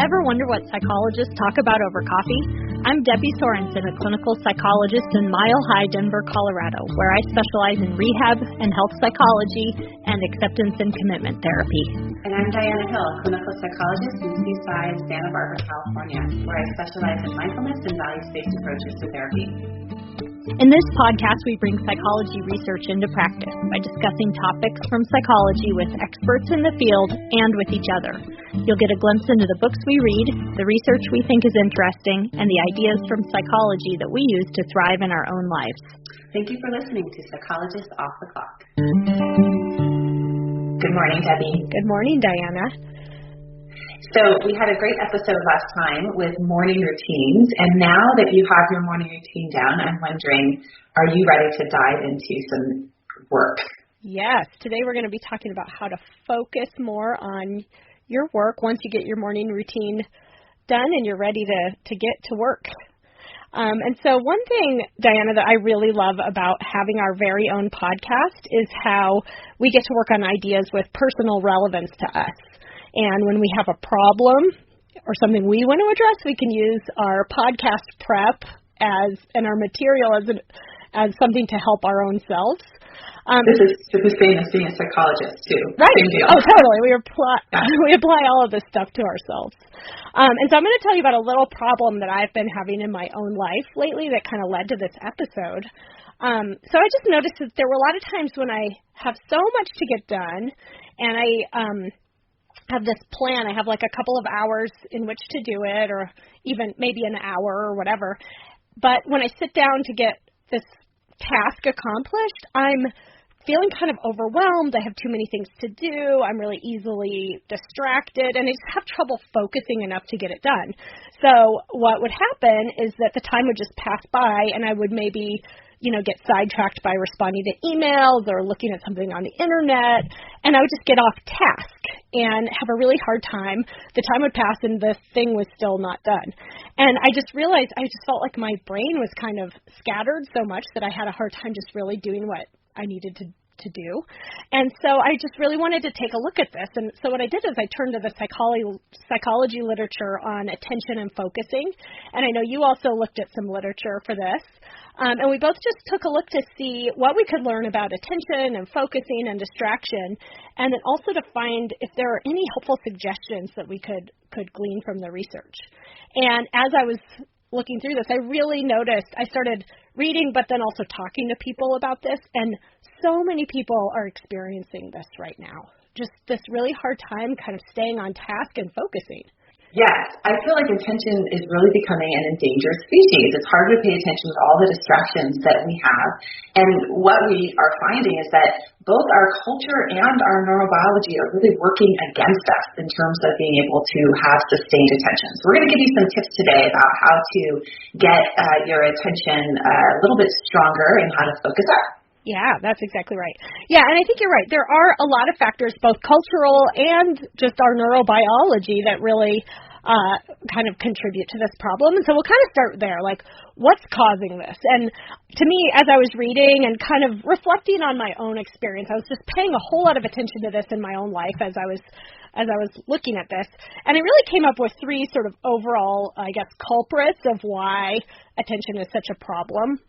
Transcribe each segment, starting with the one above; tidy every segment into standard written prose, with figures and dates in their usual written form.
Ever wonder what psychologists talk about over coffee? I'm Debbie Sorensen, a clinical psychologist in Mile High, Denver, Colorado, where I specialize in rehab and health psychology and acceptance and commitment therapy. And I'm Diana Hill, a clinical psychologist in Seaside, Santa Barbara, California, where I specialize in mindfulness and values-based approaches to therapy. In this podcast, we bring psychology research into practice by discussing topics from psychology with experts in the field and with each other. You'll get a glimpse into the books we read, the research we think is interesting, and the ideas from psychology that we use to thrive in our own lives. Thank you for listening to Psychologists Off the Clock. Good morning, Debbie. Good morning, Diana. So we had a great episode last time with morning routines, and now that you have your morning routine down, I'm wondering, are you ready to dive into some work? Yes. Today we're going to be talking about how to focus more on your work once you get your morning routine done and you're ready to get to work. And so one thing, Diana, that I really love about having our very own podcast is how we get to work on ideas with personal relevance to us. And when we have a problem or something we want to address, we can use our podcast prep and our material as something to help our own selves. This is the same as being a psychologist, too. Right. Same deal. Oh, totally. We apply all of this stuff to ourselves. And so I'm going to tell you about a little problem that I've been having in my own life lately that kind of led to this episode. So I just noticed that there were a lot of times when I have so much to get done, and I have this plan. I have like a couple of hours in which to do it, or even maybe an hour or whatever. But when I sit down to get this task accomplished, I'm feeling kind of overwhelmed. I have too many things to do. I'm really easily distracted, and I just have trouble focusing enough to get it done. So what would happen is that the time would just pass by, and I would maybe get sidetracked by responding to emails or looking at something on the internet, and I would just get off task and have a really hard time. The time would pass and the thing was still not done. And I just realized I just felt like my brain was kind of scattered so much that I had a hard time just really doing what I needed to do. And so I just really wanted to take a look at this. And so what I did is I turned to the psychology literature on attention and focusing. And I know you also looked at some literature for this. And we both just took a look to see what we could learn about attention and focusing and distraction, and then also to find if there are any helpful suggestions that we could glean from the research. And as I was looking through this, I really noticed I started reading but then also talking to people about this, and so many people are experiencing this right now. Just this really hard time kind of staying on task and focusing. Yes, I feel like attention is really becoming an endangered species. It's hard to pay attention to all the distractions that we have. And what we are finding is that both our culture and our neurobiology are really working against us in terms of being able to have sustained attention. So we're going to give you some tips today about how to get your attention a little bit stronger and how to focus up. Yeah, that's exactly right. Yeah, and I think you're right. There are a lot of factors, both cultural and just our neurobiology, that really kind of contribute to this problem. And so we'll kind of start there, like what's causing this? And to me, as I was reading and kind of reflecting on my own experience, I was just paying a whole lot of attention to this in my own life as I was looking at this. And I really came up with three sort of overall, I guess, culprits of why attention is such a problem.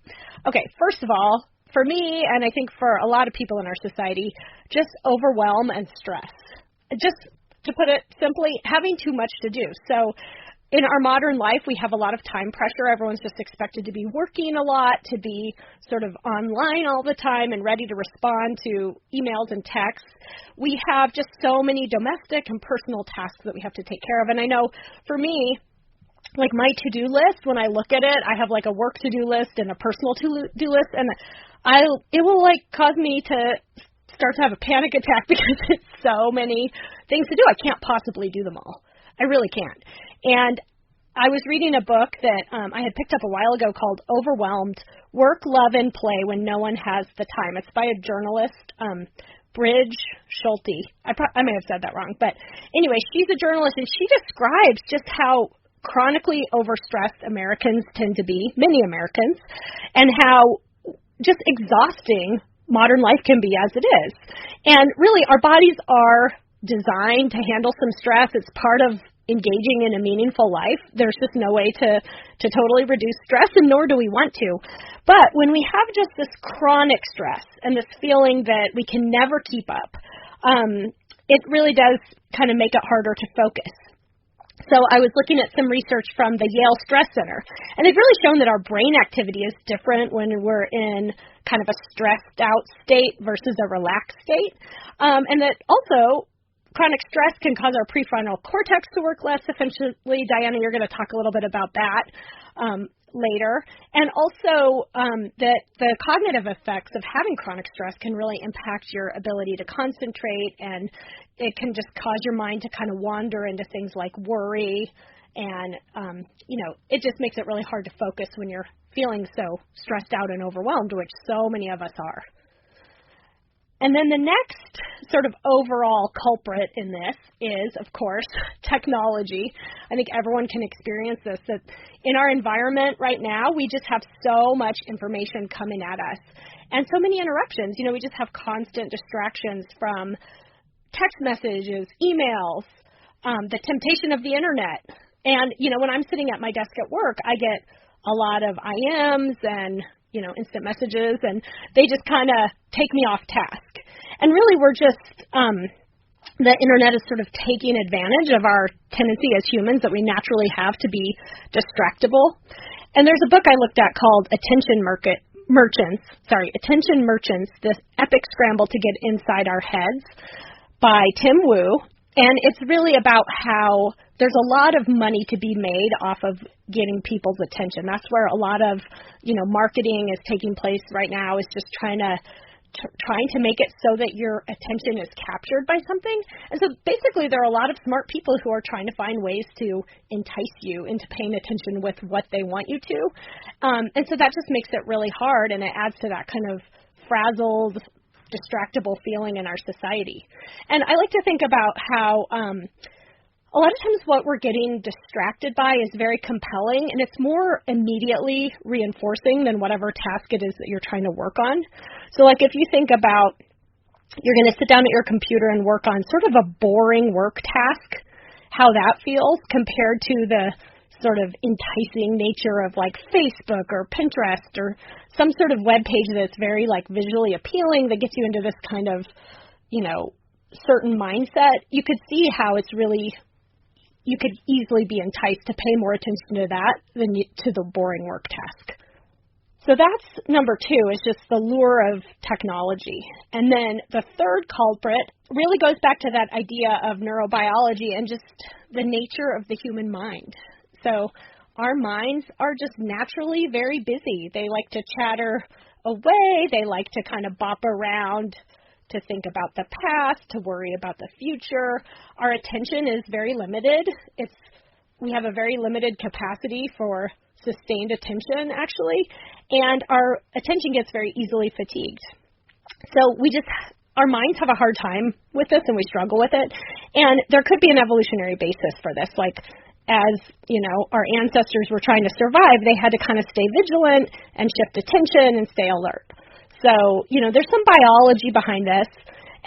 Okay, first of all, for me, and I think for a lot of people in our society, just overwhelm and stress. Just to put it simply, having too much to do. So in our modern life, we have a lot of time pressure. Everyone's just expected to be working a lot, to be sort of online all the time and ready to respond to emails and texts. We have just so many domestic and personal tasks that we have to take care of. And I know for me, like my to-do list, when I look at it, I have like a work to-do list and a personal to-do list, and it will like cause me to start to have a panic attack because it's so many things to do. I can't possibly do them all. I really can't. And I was reading a book that I had picked up a while ago called Overwhelmed, Work, Love, and Play When No One Has the Time. It's by a journalist, Brigid. I may have said that wrong. But anyway, she's a journalist, and she describes just how chronically overstressed Americans tend to be, many Americans, and how just exhausting modern life can be as it is. And really, our bodies are designed to handle some stress. It's part of engaging in a meaningful life, there's just no way to totally reduce stress, and nor do we want to. But when we have just this chronic stress and this feeling that we can never keep up, it really does kind of make it harder to focus. So I was looking at some research from the Yale Stress Center, and they've really shown that our brain activity is different when we're in kind of a stressed out state versus a relaxed state, and that also chronic stress can cause our prefrontal cortex to work less efficiently. Diana, you're going to talk a little bit about that later. And also that the cognitive effects of having chronic stress can really impact your ability to concentrate, and it can just cause your mind to kind of wander into things like worry. And, it just makes it really hard to focus when you're feeling so stressed out and overwhelmed, which so many of us are. And then the next sort of overall culprit in this is, of course, technology. I think everyone can experience this, that in our environment right now, we just have so much information coming at us and so many interruptions. We just have constant distractions from text messages, emails, the temptation of the internet. And, when I'm sitting at my desk at work, I get a lot of IMs and instant messages, and they just kind of take me off task. And really, we're just, the internet is sort of taking advantage of our tendency as humans that we naturally have to be distractible. And there's a book I looked at called Attention Merchants, This Epic Scramble to Get Inside Our Heads by Tim Wu. And it's really about how there's a lot of money to be made off of getting people's attention. That's where a lot of, marketing is taking place right now, is just trying to make it so that your attention is captured by something. And so basically there are a lot of smart people who are trying to find ways to entice you into paying attention with what they want you to. And so that just makes it really hard, and it adds to that kind of frazzled, distractible feeling in our society. And I like to think about how a lot of times what we're getting distracted by is very compelling, and it's more immediately reinforcing than whatever task it is that you're trying to work on. So like if you think about you're going to sit down at your computer and work on sort of a boring work task, how that feels compared to the sort of enticing nature of like Facebook or Pinterest or some sort of web page that's very like visually appealing that gets you into this kind of, certain mindset, you could see how it's really, you could easily be enticed to pay more attention to that than to the boring work task. So that's number 2, is just the lure of technology. And then the third culprit really goes back to that idea of neurobiology and just the nature of the human mind. So our minds are just naturally very busy. They like to chatter away. They like to kind of bop around, to think about the past, to worry about the future. Our attention is very limited. We have a very limited capacity for sustained attention, actually, and our attention gets very easily fatigued. So our minds have a hard time with this, and we struggle with it. And there could be an evolutionary basis for this. Like, as, our ancestors were trying to survive, they had to kind of stay vigilant and shift attention and stay alert. So, there's some biology behind this,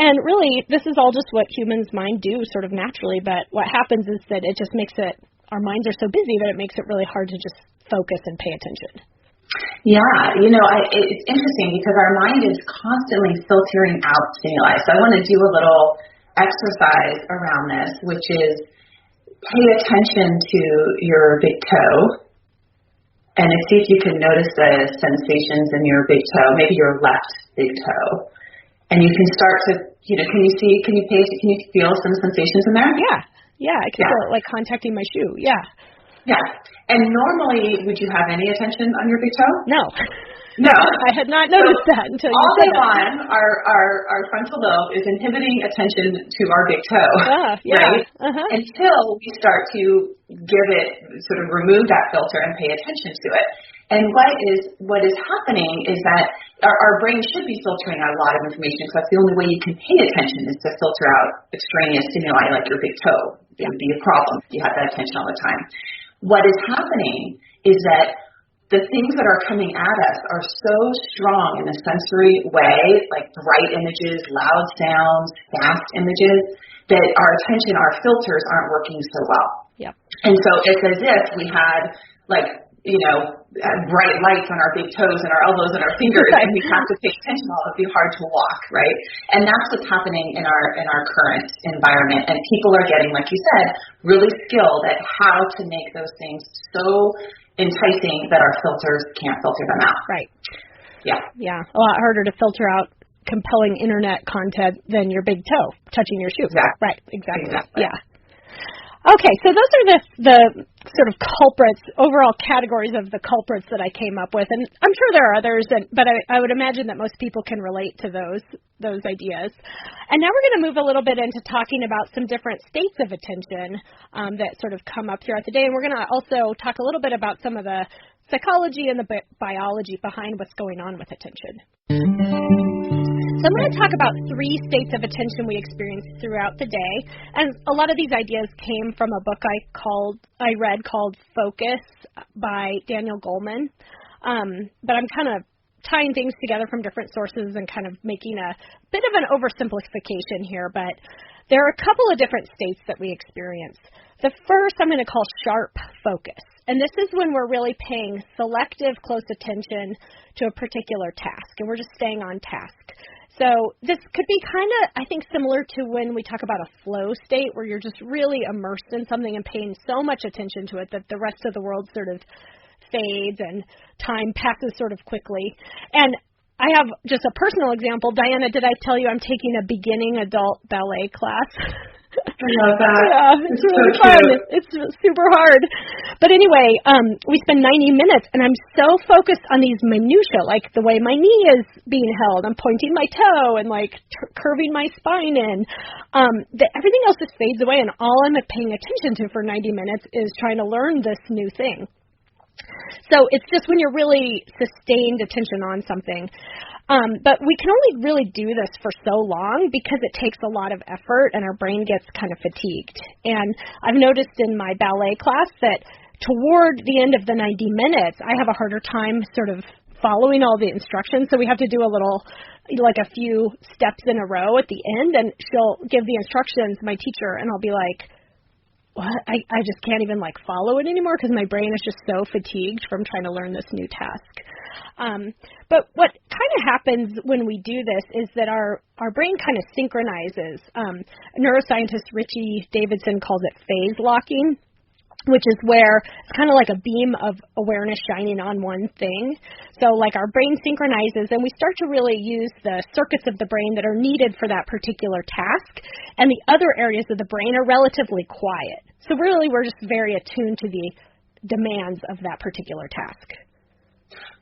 and really, this is all just what humans' mind do sort of naturally, but what happens is that it just makes our minds are so busy that it makes it really hard to just focus and pay attention. Yeah, it's interesting because our mind is constantly filtering out stimuli. So I want to do a little exercise around this, which is pay attention to your big toe. And see if you can notice the sensations in your big toe, maybe your left big toe. And you can start to, can you feel some sensations in there? Yeah, I can feel it like contacting my shoe, yeah. And normally, would you have any attention on your big toe? No. No. I had not noticed that until you said that. All day long, our frontal lobe is inhibiting attention to our big toe, right? Uh-huh. Until we start to give it, sort of remove that filter and pay attention to it. And what is happening is that our brain should be filtering out a lot of information, because that's the only way you can pay attention is to filter out extraneous stimuli like your big toe. It would be a problem if you had that attention all the time. What is happening is that the things that are coming at us are so strong in a sensory way, like bright images, loud sounds, fast images, that our attention, our filters aren't working so well. Yep. And so it's as if we had, bright lights on our big toes and our elbows and our fingers, and we have to pay attention. It would be hard to walk, right? And that's what's happening in our current environment. And people are getting, like you said, really skilled at how to make those things so enticing that our filters can't filter them out. Right. Yeah. Yeah. A lot harder to filter out compelling internet content than your big toe touching your shoe. Exactly. Right. Exactly. Yeah. Okay, so those are the sort of culprits, overall categories of the culprits that I came up with, and I'm sure there are others, but I would imagine that most people can relate to those ideas. And now we're going to move a little bit into talking about some different states of attention that sort of come up throughout the day, and we're going to also talk a little bit about some of the psychology and the biology behind what's going on with attention. So I'm going to talk about 3 states of attention we experience throughout the day, and a lot of these ideas came from a book I read called Focus by Daniel Goleman, but I'm kind of tying things together from different sources and kind of making a bit of an oversimplification here, but there are a couple of different states that we experience. The first I'm going to call sharp focus, and this is when we're really paying selective close attention to a particular task, and we're just staying on task. So this could be kind of, I think, similar to when we talk about a flow state where you're just really immersed in something and paying so much attention to it that the rest of the world sort of fades and time passes sort of quickly. And I have just a personal example. Diana, did I tell you I'm taking a beginning adult ballet class? I love that. Yeah, it's really so fun. It's super hard. But anyway, we spend 90 minutes, and I'm so focused on these minutia, like the way my knee is being held. I'm pointing my toe and, curving my spine in. That everything else just fades away, and all I'm paying attention to for 90 minutes is trying to learn this new thing. So it's just when you're really sustained attention on something. But we can only really do this for so long because it takes a lot of effort and our brain gets kind of fatigued. And I've noticed in my ballet class that toward the end of the 90 minutes, I have a harder time sort of following all the instructions. So we have to do a few steps in a row at the end, and she'll give the instructions, my teacher, and I'll be like, what? I just can't even follow it anymore because my brain is just so fatigued from trying to learn this new task. But what kind of happens when we do this is that our brain kind of synchronizes. Neuroscientist Richie Davidson calls it phase locking, which is where it's kind of like a beam of awareness shining on one thing. So our brain synchronizes and we start to really use the circuits of the brain that are needed for that particular task, and the other areas of the brain are relatively quiet. So really we're just very attuned to the demands of that particular task.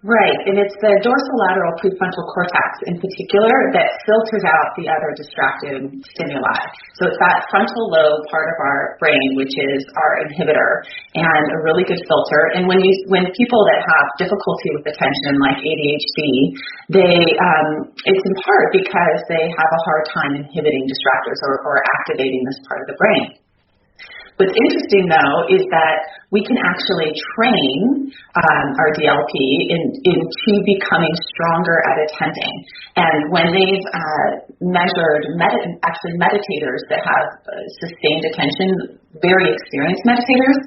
Right, and it's the dorsolateral prefrontal cortex in particular that filters out the other distracting stimuli. So it's that frontal lobe part of our brain, which is our inhibitor and a really good filter. And when people that have difficulty with attention, like ADHD, it's in part because they have a hard time inhibiting distractors or activating this part of the brain. What's interesting, though, is that we can actually train our DLP into becoming stronger at attending. And when they've measured meditators that have sustained attention, very experienced meditators,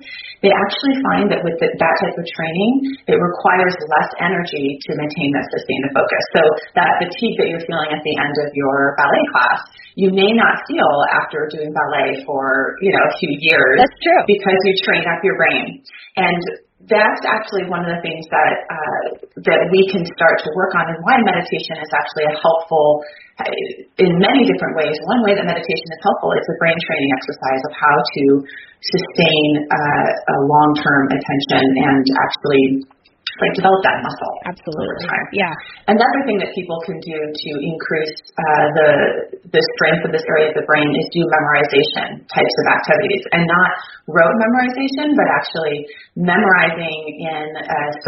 they actually find that with that type of training, it requires less energy to maintain that sustained focus. So that fatigue that you're feeling at the end of your ballet class, you may not feel after doing ballet for a few years. That's true. Because you train up your brain. And that's actually one of the things that we can start to work on, and why meditation is actually a helpful in many different ways. One way that meditation is helpful is a brain training exercise of how to sustain a long-term attention and actually develop that muscle. Absolutely. Over time. Yeah. Another thing that people can do to increase the strength of this area of the brain is do memorization types of activities, and not rote memorization, but actually memorizing in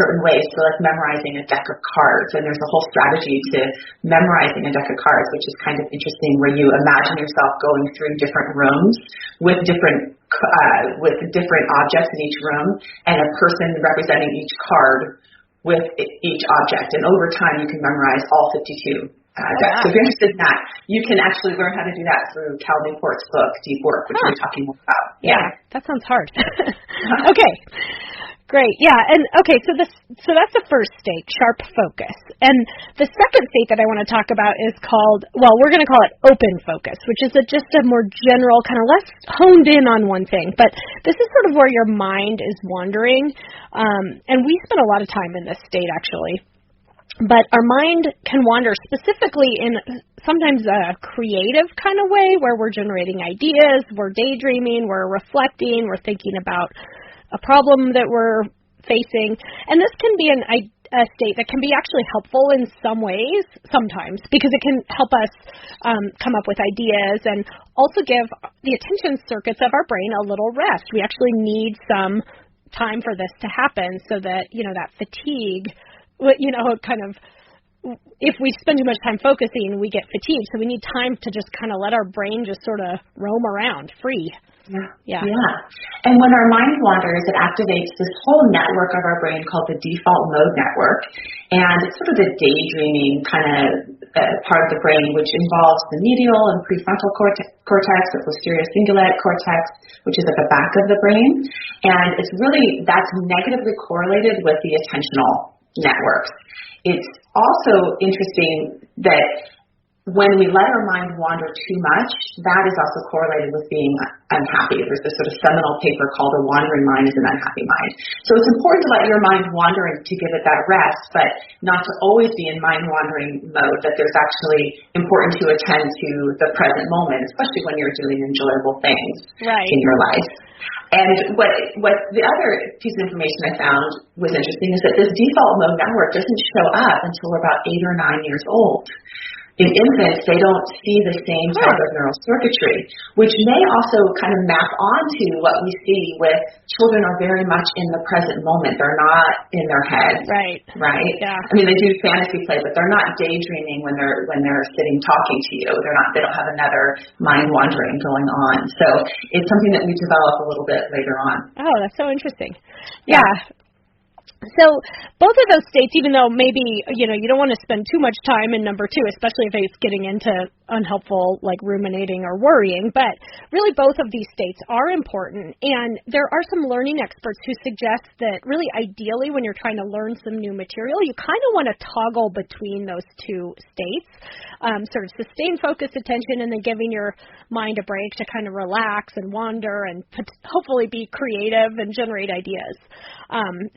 certain ways. So memorizing a deck of cards, and there's a whole strategy to memorizing a deck of cards, which is kind of interesting, where you imagine yourself going through different rooms with different objects in each room, and a person representing each card with each object. And over time, you can memorize all 52 So if you're interested in that, you can actually learn how to do that through Cal Newport's book, Deep Work, which we're talking more about. Yeah, that sounds hard. Okay, great. Yeah, and okay, so that's the first state, sharp focus. And the second state that I want to talk about is called, well, we're going to call it open focus, which is just a more general, kind of less honed in on one thing. But this is sort of where your mind is wandering. And we spend a lot of time in this state, actually. But our mind can wander specifically in sometimes a creative kind of way where we're generating ideas, we're daydreaming, we're reflecting, we're thinking about a problem that we're facing. And this can be a state that can be actually helpful in some ways, sometimes, because it can help us come up with ideas and also give the attention circuits of our brain a little rest. We actually need some time for this to happen so that, that fatigue, kind of, if we spend too much time focusing, we get fatigued. So we need time to just kind of let our brain just sort of roam around free. Yeah. And when our mind wanders, it activates this whole network of our brain called the default mode network. And it's sort of the daydreaming kind of part of the brain, which involves the medial and prefrontal cortex, the posterior cingulate cortex, which is at the back of the brain. And that's negatively correlated with the attentional networks. It's also interesting that when we let our mind wander too much, that is also correlated with being unhappy. There's this sort of seminal paper called A Wandering Mind is an Unhappy Mind. So it's important to let your mind wander and to give it that rest, but not to always be in mind-wandering mode, that there's actually important to attend to the present moment, especially when you're doing enjoyable things in your life. And what the other piece of information I found was interesting is that this default mode network doesn't show up until we're about 8 or 9 years old. In infants, they don't see the same type of neural circuitry, which may also kind of map onto what we see with children are very much in the present moment. They're not in their head. Right? Yeah. I mean, they do fantasy play, but they're not daydreaming when they're sitting talking to you. They don't have another mind wandering going on. So it's something that we develop a little bit later on. Oh, that's so interesting. Yeah. So both of those states, even though maybe, you don't want to spend too much time in number 2, especially if it's getting into unhelpful, like ruminating or worrying, but really both of these states are important. And there are some learning experts who suggest that really ideally when you're trying to learn some new material, you kind of want to toggle between those two states, sort of sustain focused attention and then giving your mind a break to kind of relax and wander and hopefully be creative and generate ideas.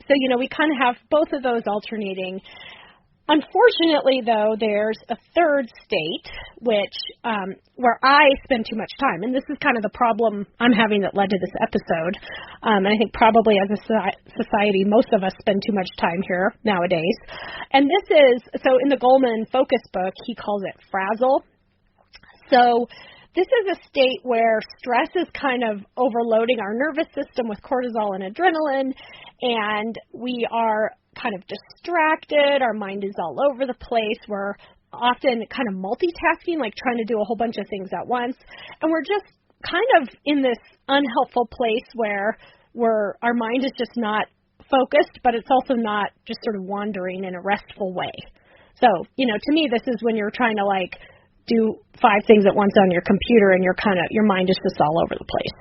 So, we kind of have both of those alternating. Unfortunately, though, there's a third state, which where I spend too much time, and this is kind of the problem I'm having that led to this episode. And I think probably as a society, most of us spend too much time here nowadays. And this is, so in the Goleman focus book, he calls it frazzle. So this is a state where stress is kind of overloading our nervous system with cortisol and adrenaline, and we are kind of distracted. Our mind is all over the place. We're often kind of multitasking, like trying to do a whole bunch of things at once, and we're just kind of in this unhelpful place where our mind is just not focused, but it's also not just sort of wandering in a restful way. So, to me, this is when you're trying to do 5 things at once on your computer and your mind is just all over the place.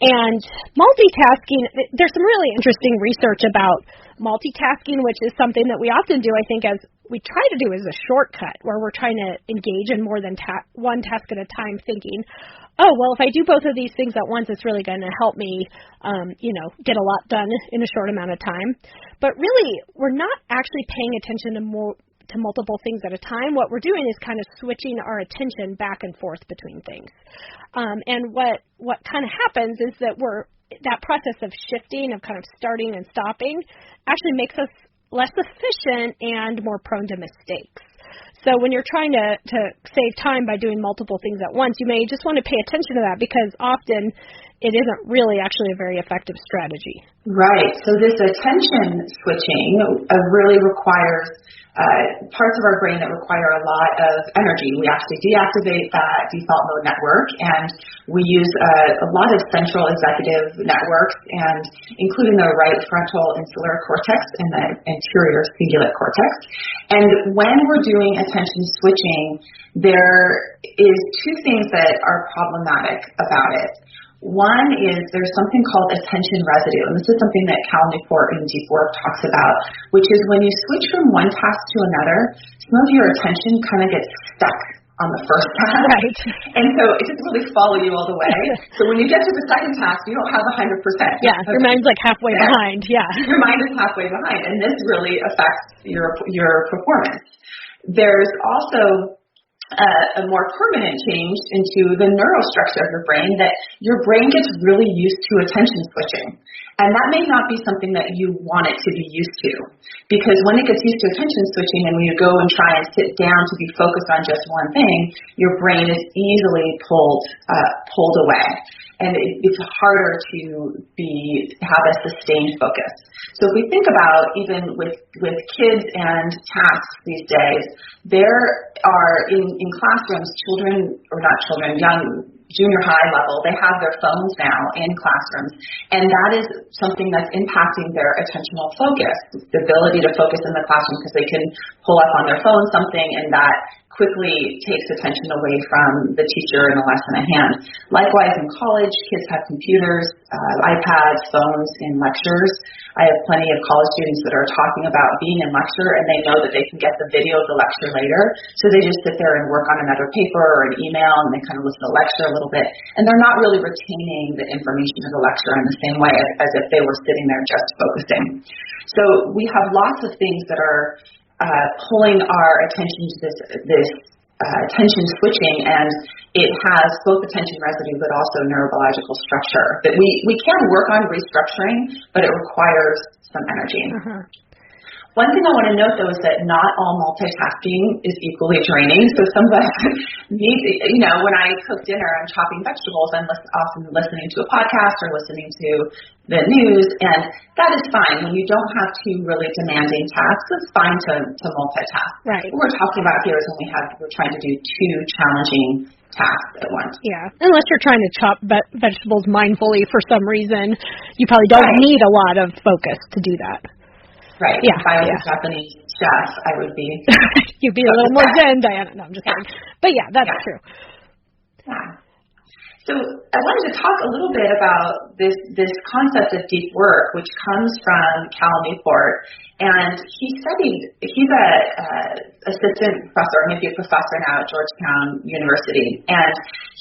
And multitasking, there's some really interesting research about multitasking, which is something that we often do, I think, as we try to do as a shortcut, where we're trying to engage in more than one task at a time, thinking, oh, well, if I do both of these things at once, it's really going to help me, get a lot done in a short amount of time. But really, we're not actually paying attention to multiple things at a time. What we're doing is kind of switching our attention back and forth between things. And what kind of happens is that that process of shifting, of kind of starting and stopping, actually makes us less efficient and more prone to mistakes. So when you're trying to save time by doing multiple things at once, you may just want to pay attention to that, because often, it isn't really actually a very effective strategy. Right. So this attention switching really requires parts of our brain that require a lot of energy. We actually deactivate that default mode network, and we use a lot of central executive networks, and including the right frontal insular cortex and the anterior cingulate cortex. And when we're doing attention switching, there is two things that are problematic about it. One is there's something called attention residue, and this is something that Cal Newport in Deep Work talks about, which is when you switch from one task to another, some of your attention kind of gets stuck on the first task. Right. And so it doesn't really follow you all the way. So when you get to the second task, you don't have 100%. Yeah, your mind's like halfway behind. Yeah. Your mind is halfway behind, and this really affects your performance. There's also a more permanent change into the neural structure of your brain, that your brain gets really used to attention switching. And that may not be something that you want it to be used to, because when it gets used to attention switching and when you go and try and sit down to be focused on just one thing, your brain is easily pulled away. And it's harder to have a sustained focus. So if we think about even with kids and tasks these days, there are in classrooms, young junior high level, they have their phones now in classrooms, and that is something that's impacting their attentional focus, the ability to focus in the classroom, because they can pull up on their phone something, and that quickly takes attention away from the teacher and the lesson at hand. Likewise, in college, kids have computers, iPads, phones in lectures. I have plenty of college students that are talking about being in lecture, and they know that they can get the video of the lecture later, so they just sit there and work on another paper or an email, and they kind of listen to the lecture a little bit, and they're not really retaining the information of the lecture in the same way as if they were sitting there just focusing. So we have lots of things that are pulling our attention to this attention switching, and it has both attention residue but also neurological structure that we can work on restructuring, but it requires some energy. Uh-huh. One thing I want to note, though, is that not all multitasking is equally draining. So some of us need, when I cook dinner, I'm chopping vegetables, I'm often listening to a podcast or listening to the news, and that is fine. When you don't have two really demanding tasks, it's fine to multitask. Right. What we're talking about here is when we're trying to do two challenging tasks at once. Yeah, unless you're trying to chop vegetables mindfully for some reason, you probably don't need a lot of focus to do that. Right. Yeah. If I was a Japanese chef, I would be. You'd be a little more zen, Diana. No, I'm just kidding. But yeah, that's true. Yeah. So I wanted to talk a little bit about this concept of deep work, which comes from Cal Newport. And he's a assistant professor, maybe a professor now at Georgetown University. And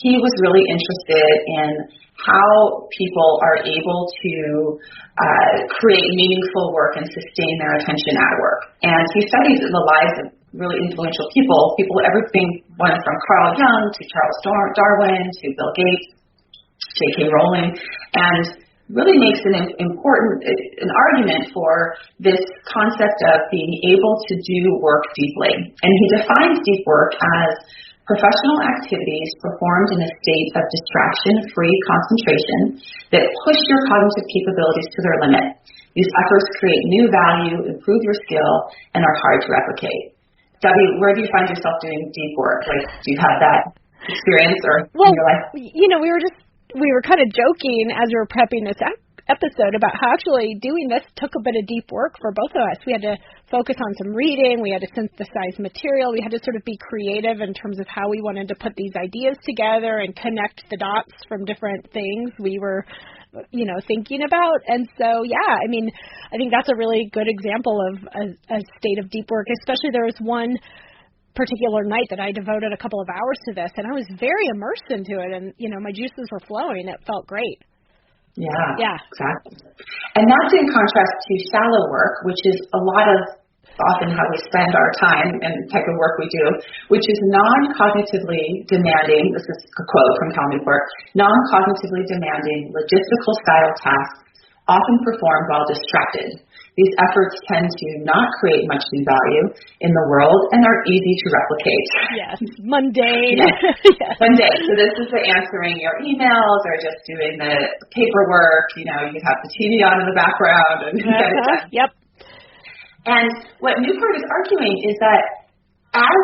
he was really interested in how people are able to create meaningful work and sustain their attention at work. And he studies the lives of really influential people, everything went from Carl Jung to Charles Darwin to Bill Gates, J.K. Rowling, and really makes an argument for this concept of being able to do work deeply. And he defines deep work as professional activities performed in a state of distraction-free concentration that push your cognitive capabilities to their limit. These efforts create new value, improve your skill, and are hard to replicate. Debbie, where do you find yourself doing deep work? Like, do you have that experience in your life? We were kind of joking as we were prepping this episode about how actually doing this took a bit of deep work for both of us. We had to focus on some reading. We had to synthesize material. We had to sort of be creative in terms of how we wanted to put these ideas together and connect the dots from different things we were thinking about. And so, I think that's a really good example of a state of deep work, especially there was one particular night that I devoted a couple of hours to this, and I was very immersed into it, and, my juices were flowing. It felt great. Yeah, exactly. And that's in contrast to shallow work, which is often how we spend our time and the type of work we do, which is non-cognitively demanding. This is a quote from Cal Newport: non-cognitively demanding logistical style tasks often performed while distracted. These efforts tend to not create much new value in the world and are easy to replicate. Yes, mundane. Yes. Mundane. So this is the answering your emails or just doing the paperwork. You have the TV on in the background and get it done. Yep. And what Newport is arguing is that as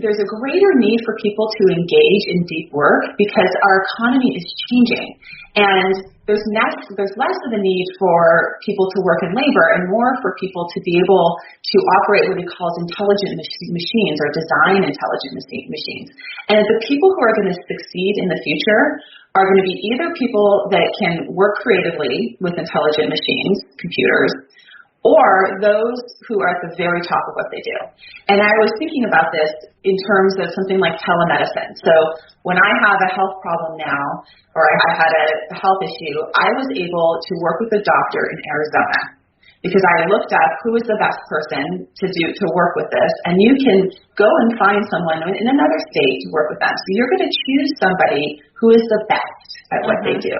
there's a greater need for people to engage in deep work because our economy is changing, and there's less of a need for people to work in labor and more for people to be able to operate what he calls intelligent machines or design intelligent machines. And the people who are going to succeed in the future are going to be either people that can work creatively with intelligent machines, computers, or those who are at the very top of what they do. And I was thinking about this in terms of something like telemedicine. So when I have a health problem now, or I had a health issue, I was able to work with a doctor in Arizona because I looked up who is the best person to work with this, and you can go and find someone in another state to work with them. So you're going to choose somebody who is the best at what they do.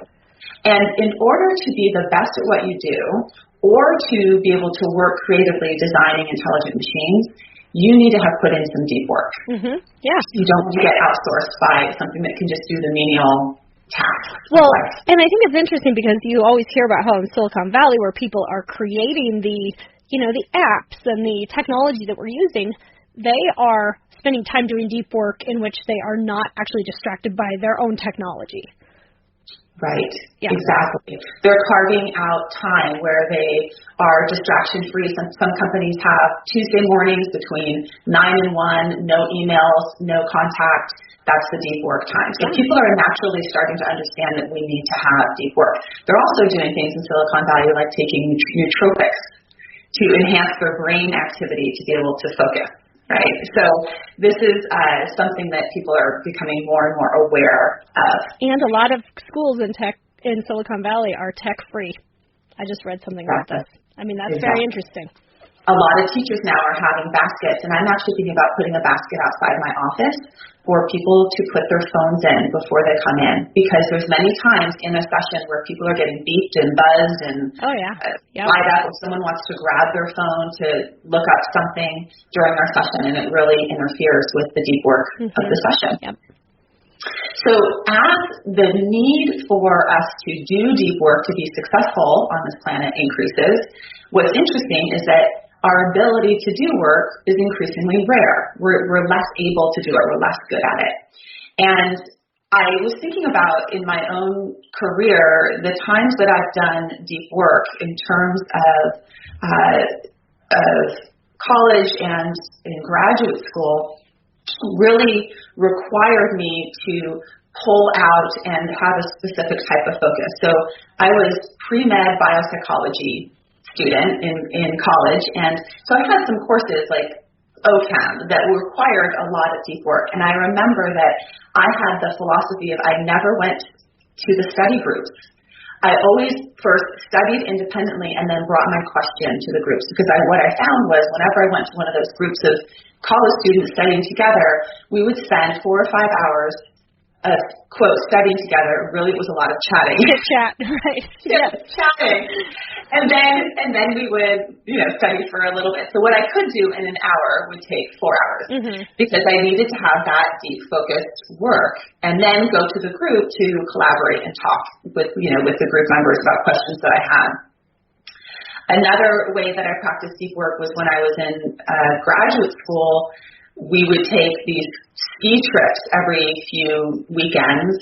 And in order to be the best at what you do, or to be able to work creatively designing intelligent machines, you need to have put in some deep work. Mm-hmm. Yeah. You don't get outsourced by something that can just do the menial tasks. Well, and I think it's interesting because you always hear about how in Silicon Valley where people are creating the apps and the technology that we're using, they are spending time doing deep work in which they are not actually distracted by their own technology. Right, yeah. Exactly. They're carving out time where they are distraction-free. Some companies have Tuesday mornings between 9 and 1, no emails, no contact. That's the deep work time. So people are naturally starting to understand that we need to have deep work. They're also doing things in Silicon Valley like taking nootropics to enhance their brain activity to be able to focus. Right. So this is something that people are becoming more and more aware of. And a lot of schools in Silicon Valley are tech-free. I just read something about this. I mean, that's very interesting. A lot of teachers now are having baskets, and I'm actually thinking about putting a basket outside my office for people to put their phones in before they come in, because there's many times in a session where people are getting beeped and buzzed and light up, or someone wants to grab their phone to look up something during our session, and it really interferes with the deep work of the session. Yep. So as the need for us to do deep work to be successful on this planet increases, what's interesting is that our ability to do work is increasingly rare. We're less able to do it. We're less good at it. And I was thinking about in my own career the times that I've done deep work in terms of college and in graduate school really required me to pull out and have a specific type of focus. So I was pre-med biopsychology student in college, and so I had some courses like OChem that required a lot of deep work, and I remember that I had the philosophy of I never went to the study groups. I always first studied independently and then brought my question to the groups, because what I found was whenever I went to one of those groups of college students studying together, we would spend 4 or 5 hours of, quote, studying together. Really, it was a lot of chatting. Chat, right. Chatting. And then we would, study for a little bit. So what I could do in an hour would take 4 hours because I needed to have that deep focused work and then go to the group to collaborate and talk with the group members about questions that I had. Another way that I practiced deep work was when I was in graduate school. We would take these ski trips every few weekends,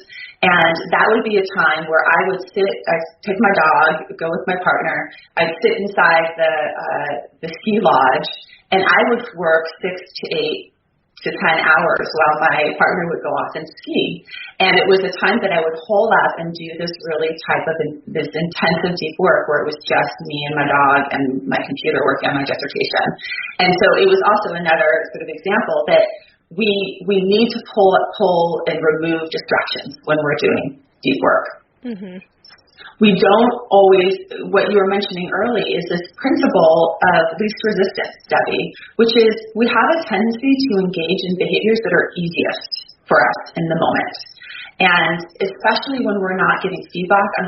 and that would be a time where I would I'd take my dog, go with my partner, I'd sit inside the ski lodge, and I would work 6 to 8 to 10 hours while my partner would go off and ski. And it was a time that I would hole up and do this really this intensive deep work where it was just me and my dog and my computer working on my dissertation. And so it was also another sort of example that we need to pull and remove distractions when we're doing deep work. Mm-hmm. We don't always, what you were mentioning early is this principle of least resistance, Debbie, which is we have a tendency to engage in behaviors that are easiest for us in the moment. and especially when we're not getting feedback on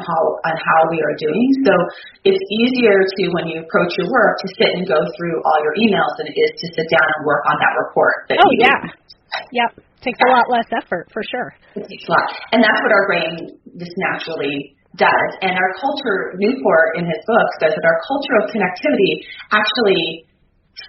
how we are doing. So it's easier to, when you approach your work, to sit and go through all your emails than it is to sit down and work on that report. Yep. Takes a lot less effort, for sure. It takes a lot. And that's what our brain just naturally does. And our culture, Newport in his book says that our culture of connectivity actually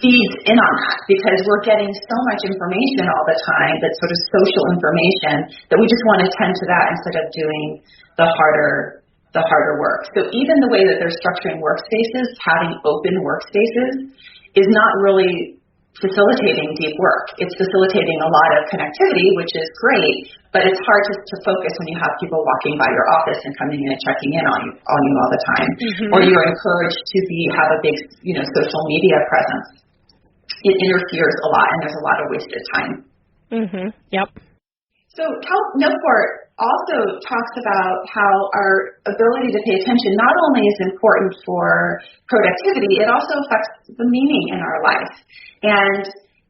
feeds in on that, because we're getting so much information all the time, that sort of social information, that we just want to tend to that instead of doing the harder work. So even the way that they're structuring workspaces, having open workspaces, is not really facilitating deep work. It's facilitating a lot of connectivity, which is great, but it's hard to focus when you have people walking by your office and coming in and checking in on you all the time. Or you're encouraged to have a big, social media presence. It interferes a lot, and there's a lot of wasted time. Yep. So Newport also talks about how our ability to pay attention not only is important for productivity, it also affects the meaning in our life. And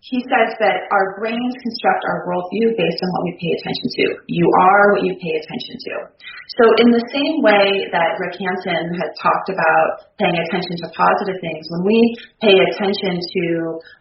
he says that our brains construct our worldview based on what we pay attention to. You are what you pay attention to. So in the same way that Rick Hansen has talked about paying attention to positive things, when we pay attention to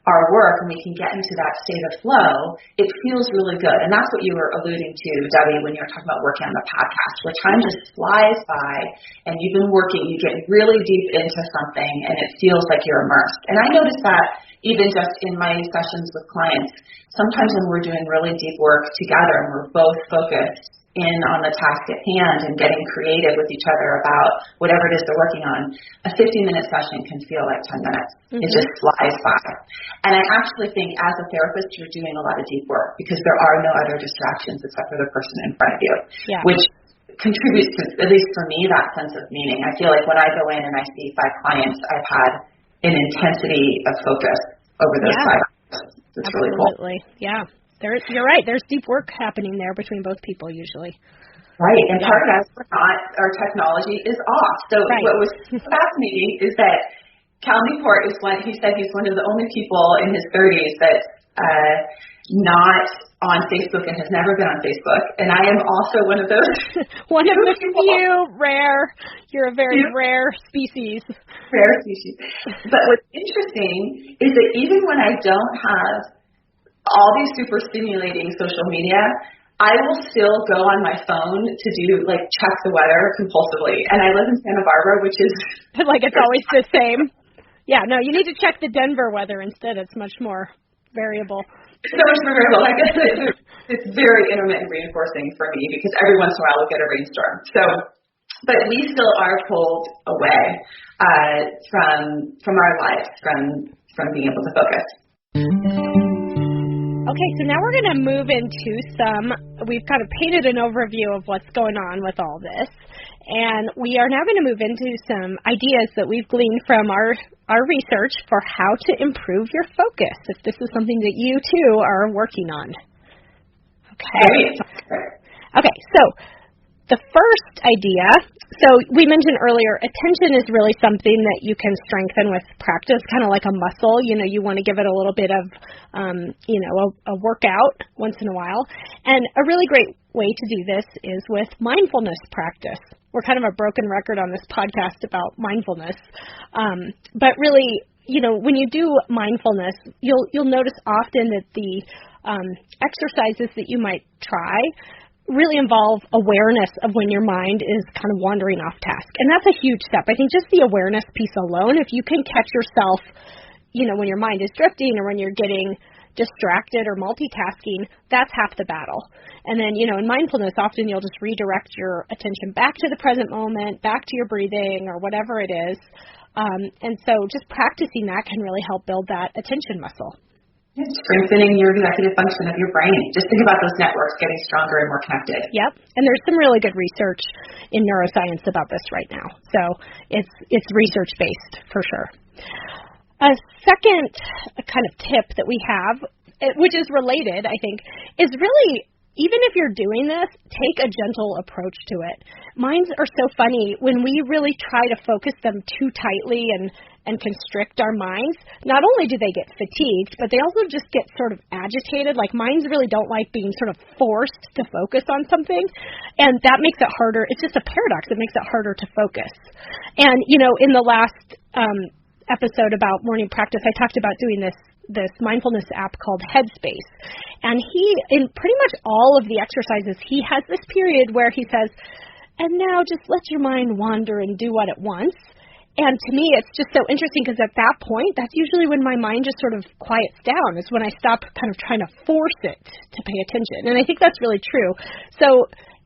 our work and we can get into that state of flow, it feels really good. And that's what you were alluding to, Debbie, when you were talking about working on the podcast, where time just flies by and you've been working, you get really deep into something and it feels like you're immersed. And I noticed that even just in my sessions with clients, sometimes when we're doing really deep work together and we're both focused in on the task at hand and getting creative with each other about whatever it is they're working on, a 15-minute session can feel like 10 minutes. It just flies by. And I actually think as a therapist, you're doing a lot of deep work because there are no other distractions except for the person in front of you, which contributes to, at least for me, that sense of meaning. I feel like when I go in and I see 5 clients, I've had an intensity of focus over those 5 hours. It's really cool. Yeah. You're right. There's deep work happening there between both people usually. Right. And part of that is our technology is off. So what was fascinating is that Cal Newport he said he's one of the only people in his 30s that's not on Facebook and has never been on Facebook. And I am also one of those. One of the few rare. You're a very rare species. Rare species. But what's interesting is that even when I don't have all these super stimulating social media, I will still go on my phone to do, check the weather compulsively. And I live in Santa Barbara, which is... it's always the same. Yeah, no, you need to check the Denver weather instead. It's much more variable. It's so much more variable. I guess it's very intermittent reinforcing for me because every once in a while we'll get a rainstorm. So, but we still are pulled away from our lives, from being able to focus. Okay, so now we're going to move into we've kind of painted an overview of what's going on with all this, and we are now going to move into some ideas that we've gleaned from our research for how to improve your focus, if this is something that you, too, are working on. Okay, so the first idea, so we mentioned earlier, attention is really something that you can strengthen with practice, kind of like a muscle. You want to give it a little bit of, a workout once in a while. And a really great way to do this is with mindfulness practice. We're kind of a broken record on this podcast about mindfulness. But really, when you do mindfulness, you'll notice often that the exercises that you might try really involve awareness of when your mind is kind of wandering off task. And that's a huge step. I think just the awareness piece alone, if you can catch yourself, when your mind is drifting or when you're getting distracted or multitasking, that's half the battle. And then, in mindfulness, often you'll just redirect your attention back to the present moment, back to your breathing or whatever it is. And so just practicing that can really help build that attention muscle. It's strengthening your executive function of your brain. Just think about those networks getting stronger and more connected. Yep. And there's some really good research in neuroscience about this right now. So it's research-based for sure. A second kind of tip that we have, which is related, I think, is really even if you're doing this, take a gentle approach to it. Minds are so funny. When we really try to focus them too tightly and constrict our minds, not only do they get fatigued, but they also just get sort of agitated. Like, minds really don't like being sort of forced to focus on something, and that makes it harder. It's just a paradox. It makes it harder to focus. And, in the last episode about morning practice, I talked about doing this mindfulness app called Headspace. And in pretty much all of the exercises, he has this period where he says, and now just let your mind wander and do what it wants. And to me, it's just so interesting because at that point, that's usually when my mind just sort of quiets down. It's when I stop kind of trying to force it to pay attention. And I think that's really true. So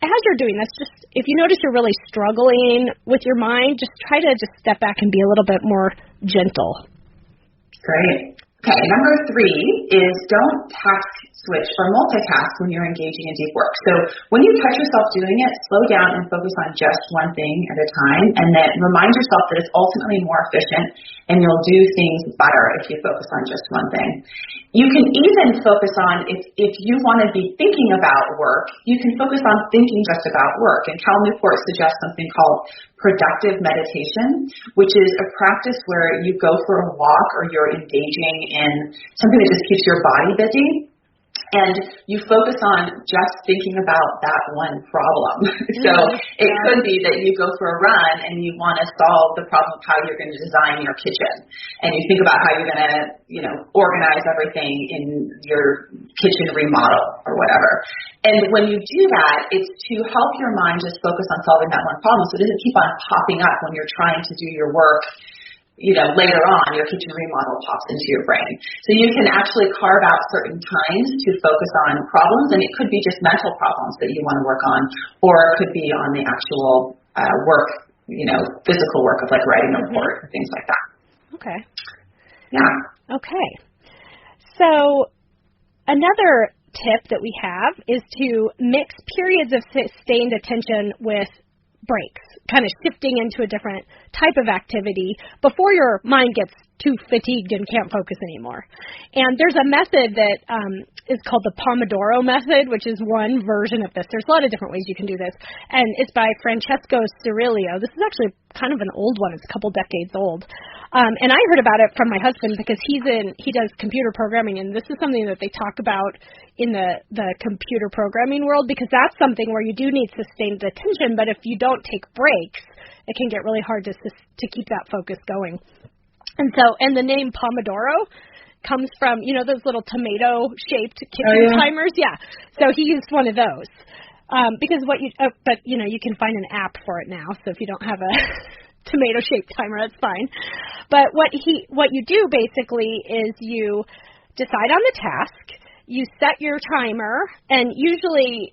as you're doing this, just if you notice you're really struggling with your mind, just try to just step back and be a little bit more gentle. Great. Okay, number 3 is don't task switch or multitask when you're engaging in deep work. So when you catch yourself doing it, slow down and focus on just one thing at a time, and then remind yourself that it's ultimately more efficient and you'll do things better if you focus on just one thing. You can even focus on, if you want to be thinking about work, you can focus on thinking just about work. And Cal Newport suggests something called productive meditation, which is a practice where you go for a walk or you're engaging in something that just keeps your body busy. And you focus on just thinking about that one problem. So it could be that you go for a run and you want to solve the problem of how you're going to design your kitchen. And you think about how you're going to, organize everything in your kitchen remodel or whatever. And when you do that, it's to help your mind just focus on solving that one problem so it doesn't keep on popping up when you're trying to do your work. Later on, your kitchen remodel pops into your brain. So you can actually carve out certain times to focus on problems, and it could be just mental problems that you want to work on, or it could be on the actual work, physical work of like writing a report or things like that. Okay. Yeah. Okay. So another tip that we have is to mix periods of sustained attention with breaks, kind of shifting into a different type of activity before your mind gets too fatigued and can't focus anymore. And there's a method that is called the Pomodoro method, which is one version of this. There's a lot of different ways you can do this. And it's by Francesco Cirillo. This is actually kind of an old one. It's a couple decades old. And I heard about it from my husband because he does computer programming, and this is something that they talk about in the computer programming world, because that's something where you do need sustained attention, but if you don't take breaks, it can get really hard to keep that focus going. And the name Pomodoro comes from, those little tomato-shaped kitchen timers? Yeah. So he used one of those. Because you can find an app for it now, so if you don't have a tomato-shaped timer, that's fine. But what you do basically is you decide on the task, you set your timer, and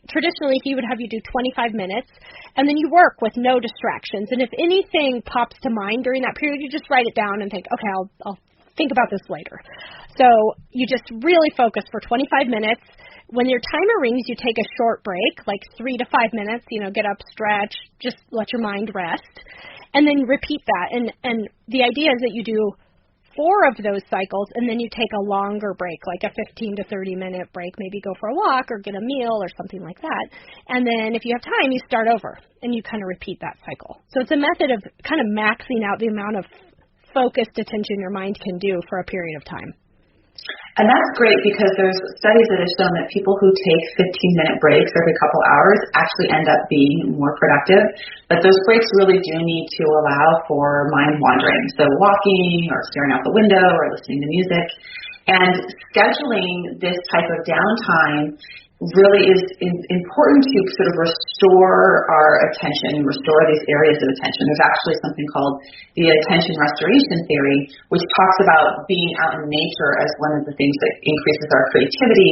traditionally he would have you do 25 minutes, and then you work with no distractions. And if anything pops to mind during that period, you just write it down and think, okay, I'll think about this later. So you just really focus for 25 minutes. When your timer rings, you take a short break, like 3 to 5 minutes, get up, stretch, just let your mind rest, and then repeat that. And the idea is that you do 4 of those cycles, and then you take a longer break, like a 15 to 30-minute break, maybe go for a walk or get a meal or something like that. And then if you have time, you start over, and you kind of repeat that cycle. So it's a method of kind of maxing out the amount of focused attention your mind can do for a period of time. And that's great because there's studies that have shown that people who take 15-minute breaks every couple hours actually end up being more productive. But those breaks really do need to allow for mind wandering. So walking or staring out the window or listening to music. And scheduling this type of downtime really is important to sort of restore our attention, restore these areas of attention. There's actually something called the attention restoration theory, which talks about being out in nature as one of the things that increases our creativity.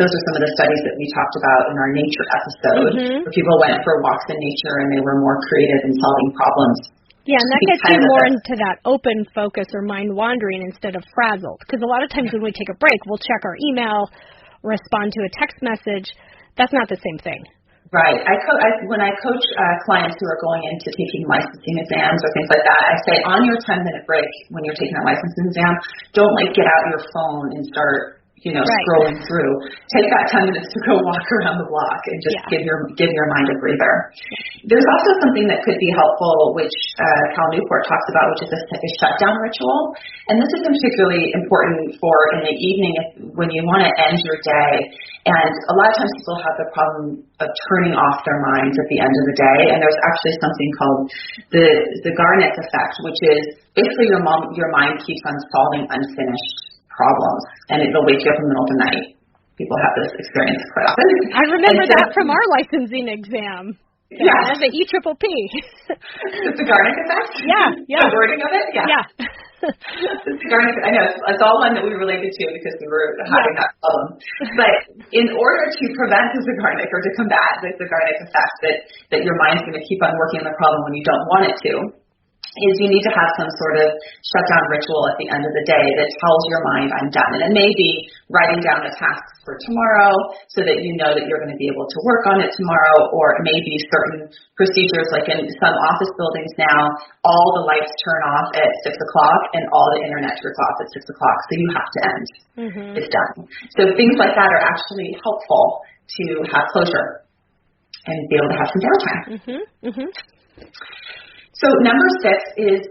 Those are some of the studies that we talked about in our nature episode, where people went for walks in nature and they were more creative in solving problems. Yeah, and that gets you more into that open focus or mind wandering instead of frazzled. Because a lot of times when we take a break, we'll check our email, respond to a text message. That's not the same thing. Right. When I coach clients who are going into taking licensing exams or things like that, I say on your 10-minute break when you're taking that licensing exam, don't get out your phone and start scrolling through. Take that 10 minutes to go walk around the block and just give your mind a breather. There's also something that could be helpful, which Cal Newport talks about, which is a shutdown ritual. And this is particularly important for in the evening when you want to end your day. And a lot of times people have the problem of turning off their minds at the end of the day. And there's actually something called the Garnet effect, which is basically your mind keeps on solving unfinished problems, and it'll wake you up in the middle of the night. People have this experience quite often. I remember that from our licensing exam. Yeah. The EPPP. It's the Garnet effect? Yeah. The wording of it? Yeah. It's the Garnet effect. I know, it's all one that we related to because we were having that problem. But in order to prevent the Garnet or to combat the Garnet effect that your mind's going to keep on working on the problem when you don't want it to, is you need to have some sort of shutdown ritual at the end of the day that tells your mind, I'm done. And it may be writing down the tasks for tomorrow so that you know that you're going to be able to work on it tomorrow, or it may be certain procedures, like in some office buildings now, all the lights turn off at 6 o'clock and all the internet turns off at 6 o'clock, so you have to end. It's done. So things like that are actually helpful to have closure and be able to have some downtime. So number 6 is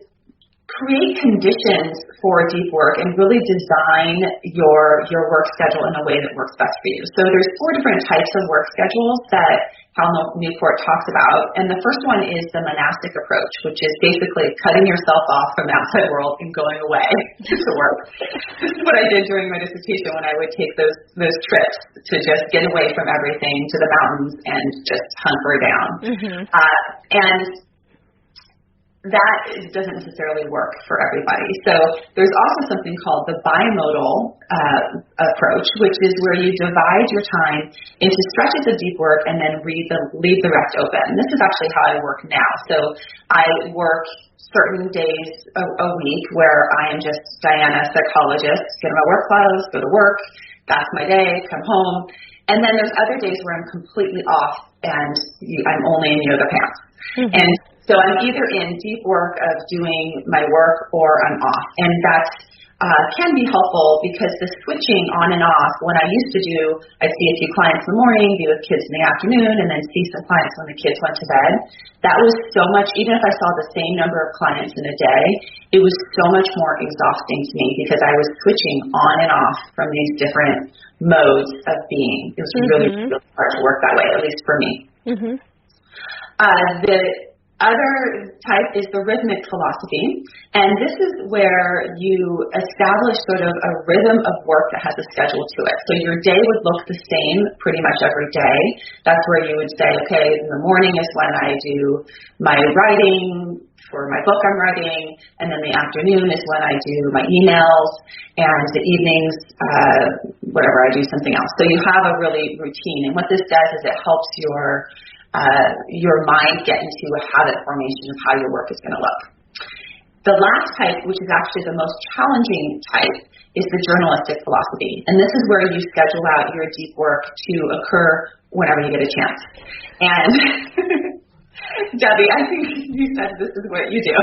create conditions for deep work and really design your work schedule in a way that works best for you. So there's 4 different types of work schedules that Cal Newport talks about. And the first one is the monastic approach, which is basically cutting yourself off from the outside world and going away to work. This is what I did during my dissertation when I would take those trips to just get away from everything to the mountains and just hunker down. And that doesn't necessarily work for everybody. So there's also something called the bimodal approach, which is where you divide your time into stretches of deep work and then leave the rest open. This is actually how I work now. So I work certain days a week where I am just Diana, psychologist, get in my work clothes, go to work, that's my day, come home. And then there's other days where I'm completely off and I'm only in yoga pants. And so I'm either in deep work of doing my work or I'm off. And that can be helpful because the switching on and off, when I used to I'd see a few clients in the morning, be with kids in the afternoon, and then see some clients when the kids went to bed. That was so much, even if I saw the same number of clients in a day, it was so much more exhausting to me because I was switching on and off from these different modes of being. It was really, really hard to work that way, at least for me. The other type is the rhythmic philosophy, and this is where you establish sort of a rhythm of work that has a schedule to it. So your day would look the same pretty much every day. That's where you would say, okay, in the morning is when I do my writing for my book I'm writing, and then the afternoon is when I do my emails, and the evenings, whatever, I do something else. So you have a really routine, and what this does is it helps your mind get into a habit formation of how your work is going to look. The last type, which is actually the most challenging type, is the journalistic philosophy. And this is where you schedule out your deep work to occur whenever you get a chance. And Debbie, I think you said this is what you do.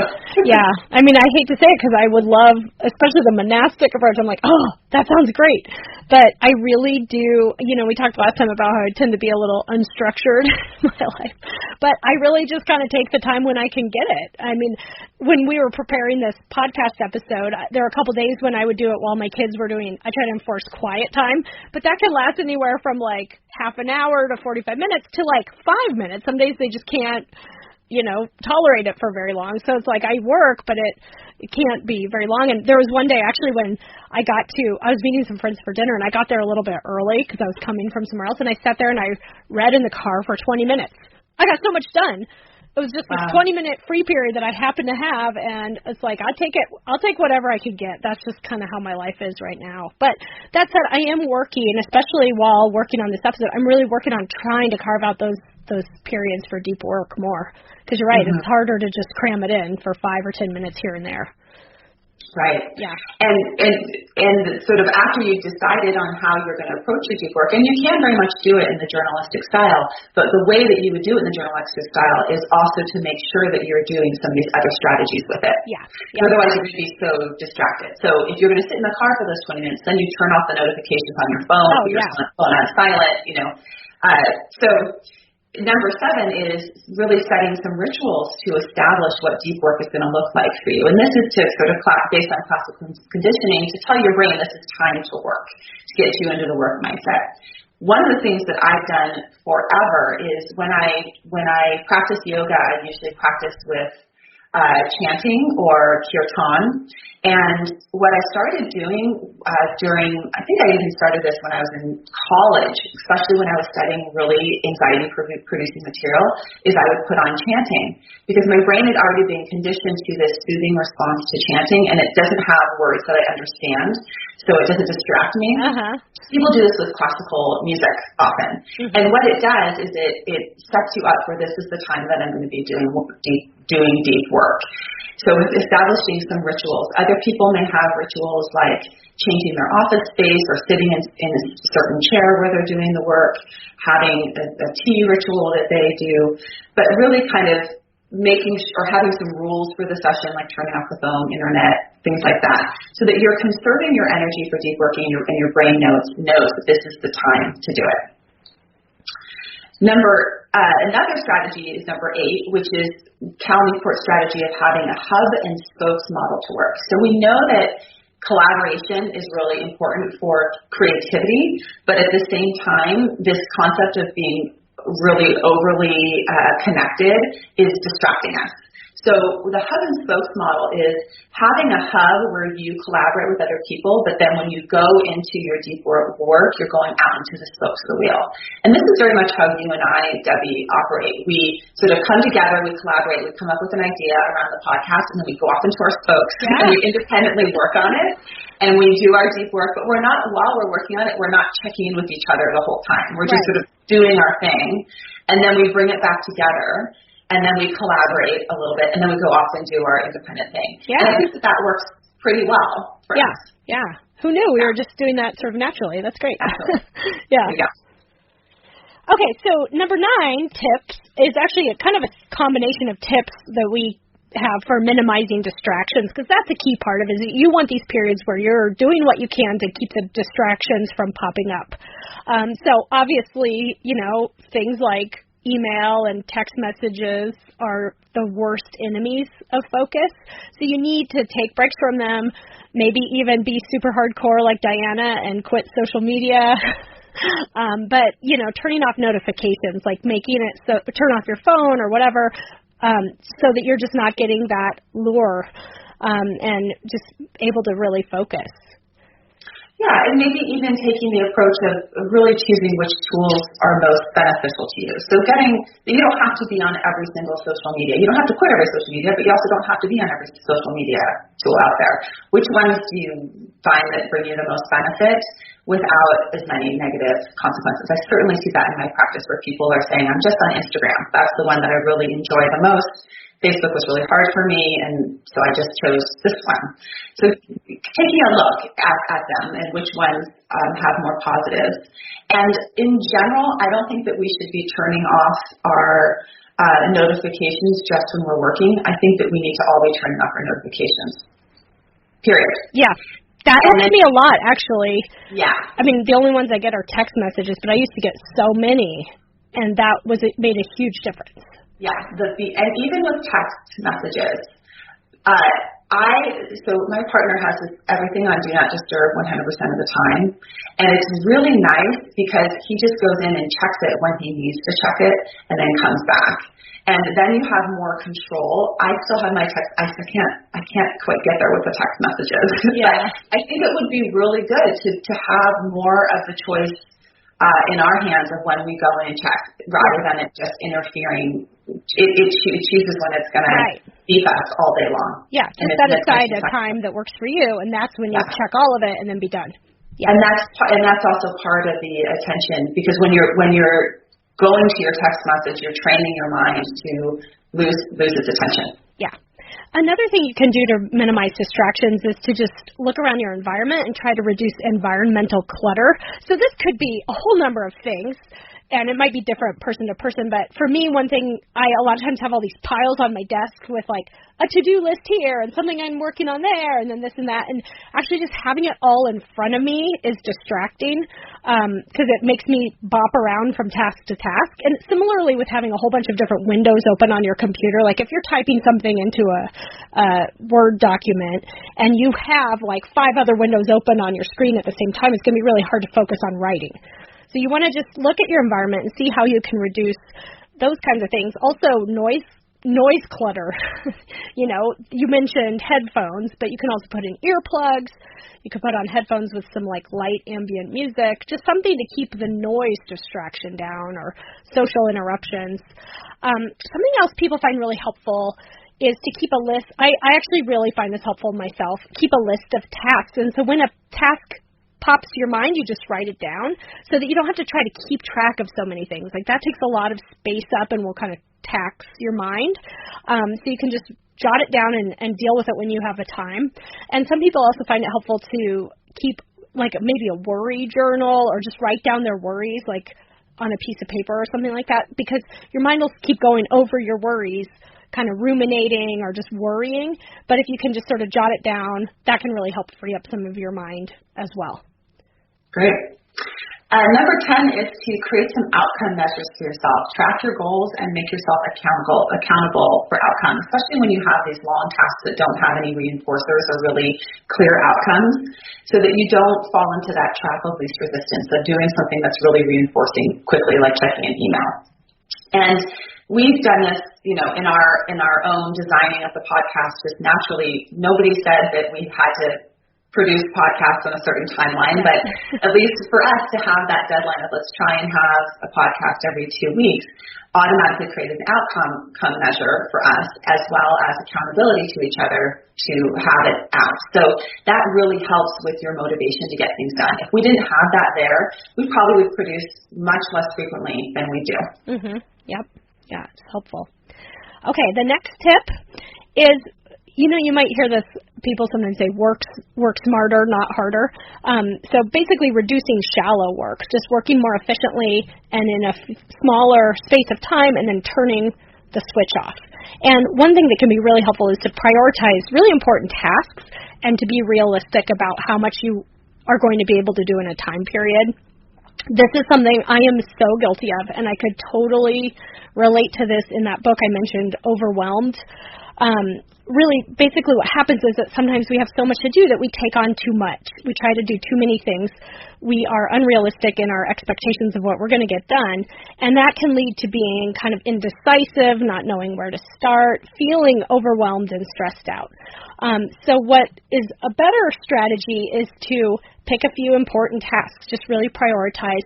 Yeah. I mean, I hate to say it because I would love, especially the monastic approach. I'm like, oh, that sounds great. But I really do, we talked last time about how I tend to be a little unstructured in my life. But I really just kind of take the time when I can get it. I mean, when we were preparing this podcast episode, there were a couple days when I would do it while my kids were I try to enforce quiet time. But that can last anywhere from like half an hour to 45 minutes to like 5 minutes. Some days they just can't, tolerate it for very long. So it's like I work, but it can't be very long. And there was one day actually when I was meeting some friends for dinner, and I got there a little bit early because I was coming from somewhere else, and I sat there and I read in the car for 20 minutes. I got so much done. It was just this 20-minute free period that I happened to have, and it's like I'll take whatever I could get. That's just kind of how my life is right now. But that said, I am working, especially while working on this episode, I'm really working on trying to carve out those periods for deep work more. Because you're right, it's harder to just cram it in for 5 or 10 minutes here and there. Right. Yeah. And sort of after you've decided on how you're going to approach your deep work, and you can very much do it in the journalistic style, but the way that you would do it in the journalistic style is also to make sure that you're doing some of these other strategies with it. Yeah. Otherwise, you're going to be so distracted. So if you're going to sit in the car for those 20 minutes, then you turn off the notifications on your phone, put your phone on silent, So number 7 is really setting some rituals to establish what deep work is going to look like for you. And this is to sort of, based on classical conditioning, to tell your brain this is time to work, to get you into the work mindset. One of the things that I've done forever is when I practice yoga, I usually practice with chanting or kirtan. And what I started doing I think I even started this when I was in college, especially when I was studying really anxiety-producing material, is I would put on chanting. Because my brain had already been conditioned to this soothing response to chanting, and it doesn't have words that I understand, so it doesn't distract me. Uh-huh. People do this with classical music often. Mm-hmm. And what it does is it sets you up for this is the time that I'm going to be doing deep work. So establishing some rituals. Other people may have rituals like changing their office space or sitting in a certain chair where they're doing the work, having a tea ritual that they do, but really kind of having some rules for the session, like turning off the phone, internet, things like that, so that you're conserving your energy for deep working and your brain knows that this is the time to do it. Another strategy is number 8, which is Cal Newport's strategy of having a hub and spokes model to work. So we know that collaboration is really important for creativity, but at the same time, this concept of being really overly connected is distracting us. So the hub and spokes model is having a hub where you collaborate with other people, but then when you go into your deep work, you're going out into the spokes of the wheel. And this is very much how you and I, Debbie, operate. We sort of come together, we collaborate, we come up with an idea around the podcast, and then we go off into our spokes, and we independently work on it, and we do our deep work, but while we're working on it, we're not checking in with each other the whole time. We're just sort of doing our thing, and then we bring it back together, and then we collaborate a little bit, and then we go off and do our independent thing. Yeah. And I think that works pretty well for us. Yeah. Who knew? We were just doing that sort of naturally. That's great. Yeah. Okay, so number 9 tips is actually a kind of a combination of tips that we have for minimizing distractions, because that's a key part of it. Is you want these periods where you're doing what you can to keep the distractions from popping up. So obviously, things like email and text messages are the worst enemies of focus. So you need to take breaks from them, maybe even be super hardcore like Diana and quit social media. But, turning off notifications, like making it so turn off your phone or whatever, so that you're just not getting that lure, and just able to really focus. Yeah, and maybe even taking the approach of really choosing which tools are most beneficial to you. So you don't have to be on every single social media. You don't have to quit every social media, but you also don't have to be on every social media tool out there. Which ones do you find that bring you the most benefit without as many negative consequences? I certainly see that in my practice where people are saying, I'm just on Instagram. That's the one that I really enjoy the most. Facebook was really hard for me, and so I just chose this one. So taking a look at them and which ones have more positives. And in general, I don't think that we should be turning off our notifications just when we're working. I think that we need to all be turning off our notifications. Period. Yeah. That helps me a lot, actually. Yeah. I mean, the only ones I get are text messages, but I used to get so many, and made a huge difference. Yeah, and even with text messages, so my partner has everything on Do Not Disturb 100% of the time, and it's really nice because he just goes in and checks it when he needs to check it, and then comes back. And then you have more control. I still have my text. I can't quite get there with the text messages. Yeah. But I think it would be really good to have more of the choice in our hands of when we go in and check, rather than it just interfering. It chooses when it's going to beep us all day long. Yeah, just set aside a time that works for you, and that's when you check all of it and then be done. Yeah. And that's also part of the attention, because when you're going to your text message, you're training your mind to lose its attention. Yeah. Another thing you can do to minimize distractions is to just look around your environment and try to reduce environmental clutter. So this could be a whole number of things, and it might be different person to person, but for me, one thing, I a lot of times have all these piles on my desk with like a to-do list here and something I'm working on there and then this and that, and actually just having it all in front of me is distracting because it makes me bop around from task to task. And similarly with having a whole bunch of different windows open on your computer, like if you're typing something into a Word document and you have like 5 other windows open on your screen at the same time, it's going to be really hard to focus on writing. So you want to just look at your environment and see how you can reduce those kinds of things. Also, noise clutter. You know, you mentioned headphones, but you can also put in earplugs. You could put on headphones with some like light ambient music, just something to keep the noise distraction down or social interruptions. Something else people find really helpful is to keep a list. I actually really find this helpful myself. Keep a list of tasks. And so when a task pops to your mind, you just write it down so that you don't have to try to keep track of so many things. Like that takes a lot of space up and will kind of tax your mind. So you can just jot it down and deal with it when you have a time. And some people also find it helpful to keep like maybe a worry journal or just write down their worries like on a piece of paper or something like that, because your mind will keep going over your worries, kind of ruminating or just worrying. But if you can just sort of jot it down, that can really help free up some of your mind as well. Great. Number 10 is to create some outcome measures for yourself. Track your goals and make yourself accountable for outcomes, especially when you have these long tasks that don't have any reinforcers or really clear outcomes, so that you don't fall into that trap of least resistance, of doing something that's really reinforcing quickly, like checking an email. And we've done this, you know, in our own designing of the podcast, just naturally. Nobody said that we had to produce podcasts on a certain timeline, but at least for us to have that deadline of let's try and have a podcast every 2 weeks automatically created an outcome measure for us, as well as accountability to each other to have it out. So that really helps with your motivation to get things done. If we didn't have that there, we probably would produce much less frequently than we do. Mm-hmm. Yep. Yeah, it's helpful. Okay, the next tip is, you know, you might hear this, people sometimes say work smarter, not harder. So basically reducing shallow work, just working more efficiently and in a smaller space of time and then turning the switch off. And one thing that can be really helpful is to prioritize really important tasks and to be realistic about how much you are going to be able to do in a time period. This is something I am so guilty of, and I could totally relate to this in that book I mentioned, Overwhelmed. Really, basically what happens is that sometimes we have so much to do that we take on too much. We try to do too many things. We are unrealistic in our expectations of what we're going to get done, and that can lead to being kind of indecisive, not knowing where to start, feeling overwhelmed and stressed out. So what is a better strategy is to pick a few important tasks, just really prioritize,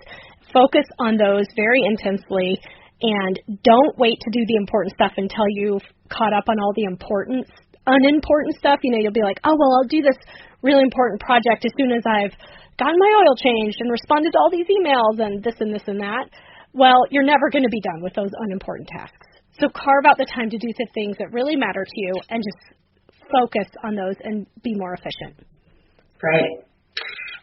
focus on those very intensely, and don't wait to do the important stuff until you've caught up on all the unimportant stuff. You know, you'll be like, oh, well, I'll do this really important project as soon as I've gotten my oil changed and responded to all these emails and this and this and that. Well, you're never going to be done with those unimportant tasks. So carve out the time to do the things that really matter to you and just focus on those and be more efficient. Great.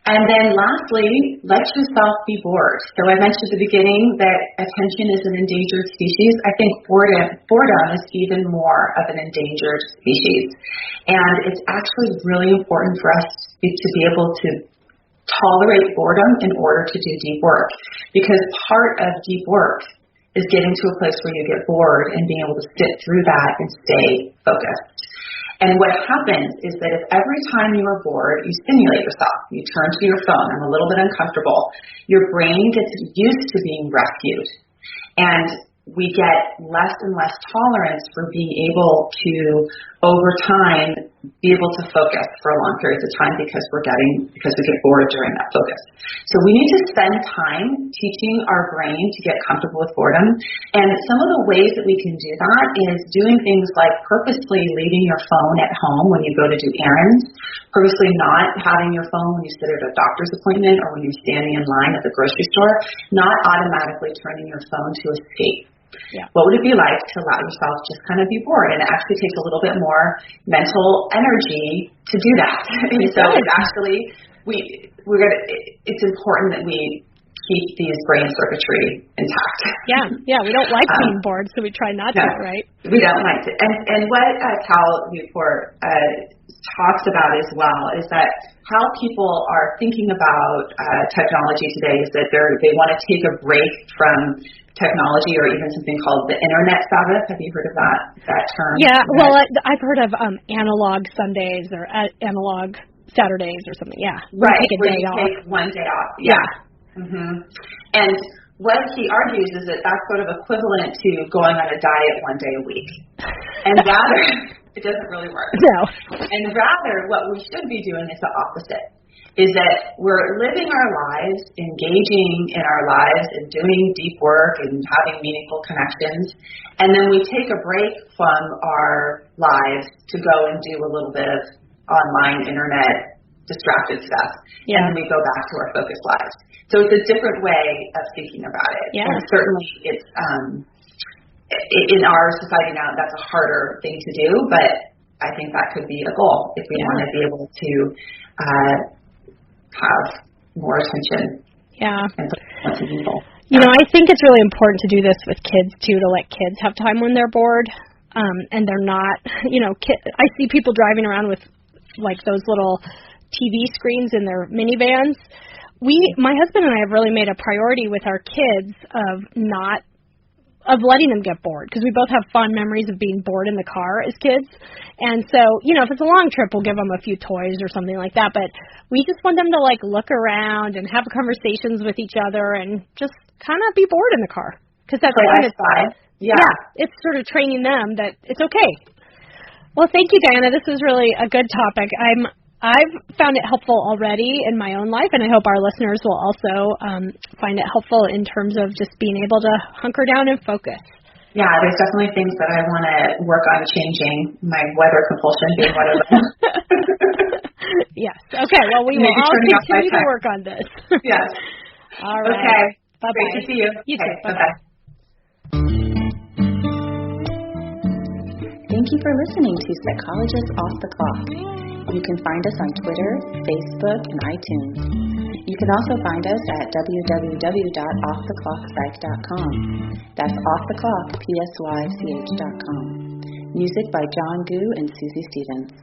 And then lastly, let yourself be bored. So I mentioned at the beginning that attention is an endangered species. I think boredom is even more of an endangered species. And it's actually really important for us to be able to tolerate boredom in order to do deep work. Because part of deep work is getting to a place where you get bored and being able to sit through that and stay focused. And what happens is that if every time you are bored, you stimulate yourself, you turn to your phone, I'm a little bit uncomfortable, your brain gets used to being rescued. And we get less and less tolerance for being able to, over time, be able to focus for long periods of time because we get bored during that focus. So we need to spend time teaching our brain to get comfortable with boredom. And some of the ways that we can do that is doing things like purposely leaving your phone at home when you go to do errands, purposely not having your phone when you sit at a doctor's appointment or when you're standing in line at the grocery store, not automatically turning your phone to escape. What would it be like to allow yourself to just kind of be bored? And it actually takes a little bit more mental energy to do that. And so it's actually, it's important that we keep these brain circuitry intact. Yeah, we don't like being bored, so we try not to, right? We don't like to. And what Cal Newport talks about as well is that how people are thinking about technology today is that they want to take a break from technology, or even something called the Internet Sabbath. Have you heard of that term? Yeah, well, I've heard of analog Sundays or analog Saturdays or something. Yeah, right. Take a day off. Take one day off. Yeah. Mm-hmm. And what he argues is that that's sort of equivalent to going on a diet one day a week. And rather, it doesn't really work. No. And rather, what we should be doing is the opposite, is that we're living our lives, engaging in our lives, and doing deep work and having meaningful connections. And then we take a break from our lives to go and do a little bit of online, internet, distracted stuff. Yeah. And then we go back to our focused lives. So it's a different way of thinking about it. Yeah. And certainly it's, in our society now, that's a harder thing to do, but I think that could be a goal if we want to be able to have more attention. Yeah. And what's meaningful. You know, I think it's really important to do this with kids, too, to let kids have time when they're bored. And they're not, I see people driving around with, like, those little TV screens in their minivans. My husband and I have really made a priority with our kids of letting them get bored, because we both have fond memories of being bored in the car as kids. And so, if it's a long trip, we'll give them a few toys or something like that. But we just want them to, like, look around and have conversations with each other and just kind of be bored in the car. Because that's kind of fun. Yeah, it's sort of training them that it's okay. Well, thank you, Diana. This was really a good topic. I've found it helpful already in my own life, and I hope our listeners will also find it helpful in terms of just being able to hunker down and focus. Yeah, there's definitely things that I want to work on changing, my weather compulsion being one of them. Yes. Okay, well, we will all continue to work on this. Yes. All right. Okay. Bye-bye. Great to see you. You too. Okay. Bye-bye. Thank you for listening to Psychologists Off the Clock. You can find us on Twitter, Facebook, and iTunes. You can also find us at www.offtheclockpsych.com. That's offtheclockpsych.com. Music by John Gu and Susie Stevens.